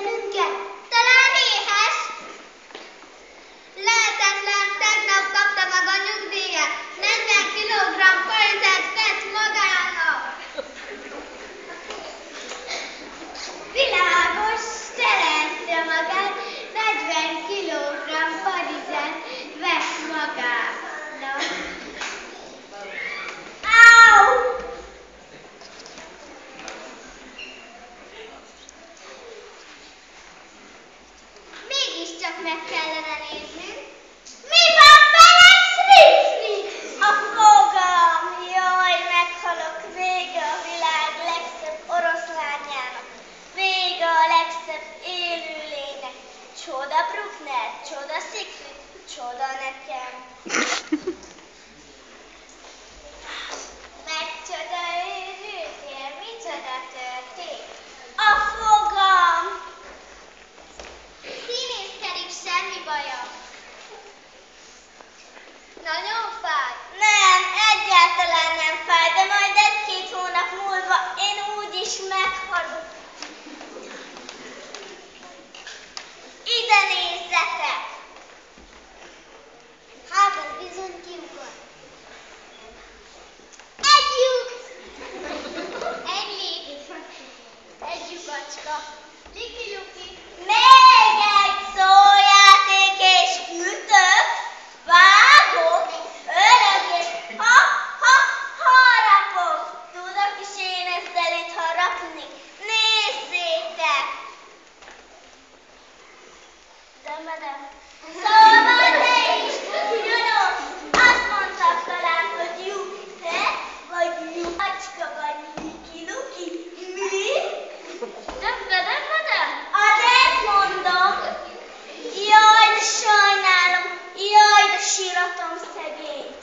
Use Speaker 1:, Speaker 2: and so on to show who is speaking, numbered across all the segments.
Speaker 1: bennünket. Talán éhes? Lehetetlen, tegnap kapta meg a nyugdíjat. 40 kilogramm pajzát vett magának. Világos, teremtse magát, 40 kilogramm parizsát vett magának. Áú! Mégiscsak meg kellene néznünk. Mi van vele, Szrixri? A fogam! Jaj, meghalok. Vége a világ legszebb oroszlányának. Vége a legszebb élőlénynek. Csoda Bruckner, csoda Siegfried, csoda nekem. Megcsoda őrültél, micsoda történt? A fogam! Színészkedik, semmi baja. Nagyon fáj? Nem, egyáltalán nem fáj, de majd 1-2 hónap múlva én úgyis meghalok. Ide nézzetek! Hát, ez bizony kiugat. Egy lyuk! Egy lég. Egy lyukacska. Liki-luki. Még egy szójáték és ütök, vágok, ölök és harapok. Tudok is én ezzel itt harapni. Nézzétek! Dömödöm. Szóval te is, tudod, azt mondtad talán, hogy lyuk, te vagy lyukacska vagy liki-luki. Mi? Dömödöm. Hát ezt mondom. Jaj, de sajnálom. Jaj, de síratom szegényt.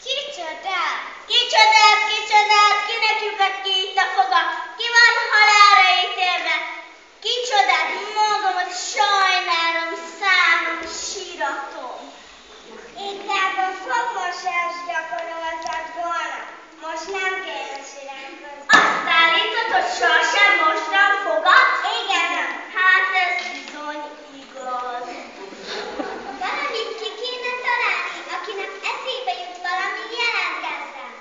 Speaker 1: Kicsodát? Kicsodát? Kinek lyukat ki itt a foga? Ki van halálra ítélve? Kicsodát? Magamat sajnálom, számom, síratom. Inkább a fogmosást gyakoroltad volna. Most nem kéne siránkozni. Azt állítod, hogy sohasem mosta a fogad? Igen. Hát ez bizony igaz. Valamit ki kéne találni, akinek eszébe jut valami, jelentkezzen.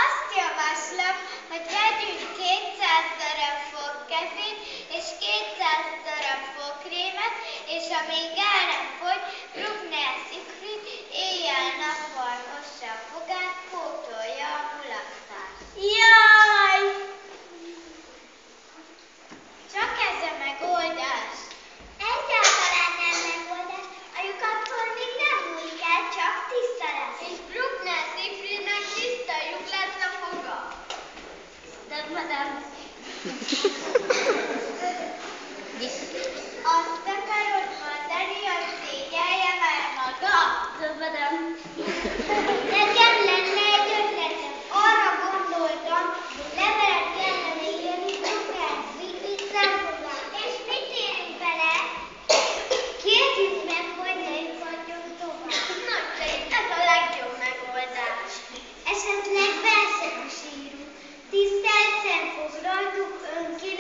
Speaker 1: Azt javaslom, hogy vegyünk 200 darab fogkefét és 200 darab fogkrémet, és amíg el nem fogy, Bruckner Siegfried éjjel-nappal mossa a fogát, pótolja a mulasztást. Jaj! Csak ez a megoldás. Egyáltalán nem megoldás. A lyukattól még nem múlik el, csak tiszta lesz. És Bruckner Siegfriednek tiszta lyuk lesz a foga. Dömödöm. Azt akarod mondani, hogy szégyelje már maga? Dömödöm. Nekem lenne egy ötletem. Arra gondoltam, hogy levelet kellene írni Bruckner Siegfried szemfogán. És mit írunk bele? Kérjük meg, hogy ne lyukadjon tovább. Nagyszerű, ez a legjobb megoldás. Esetleg verset is írunk. Tisztelt szemfog, rajtuk önként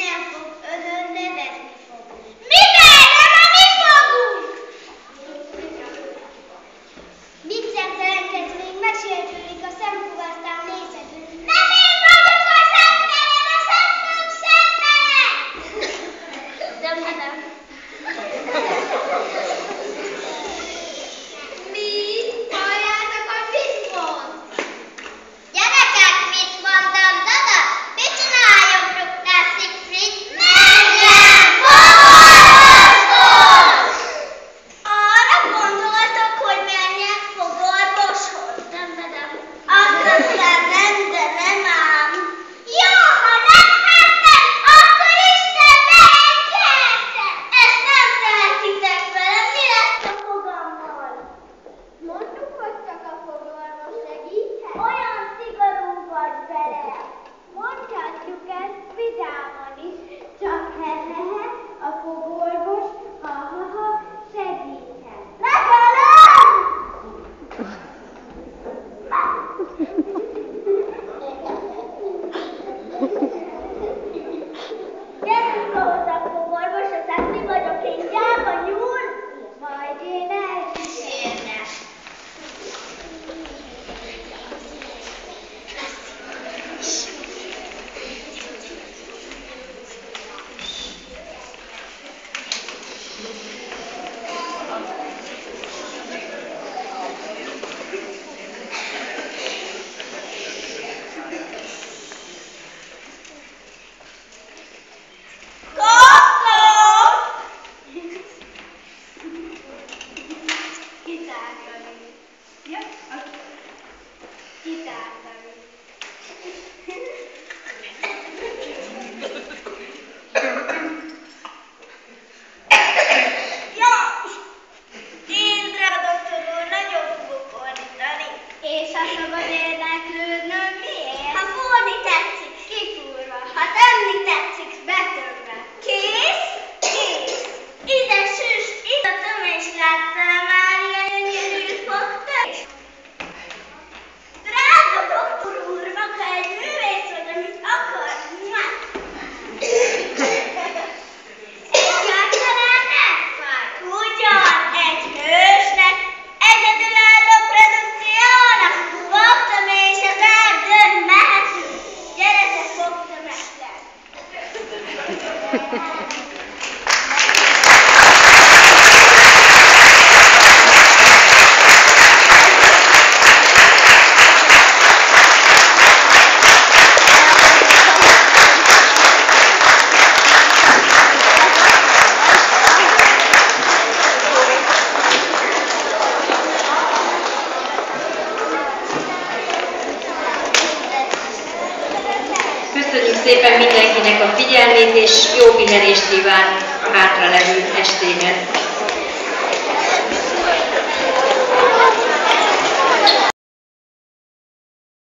Speaker 2: Köszönjük szépen mindenkinek a figyelmét, és jó pihenést kíván a hátralevő estéhez.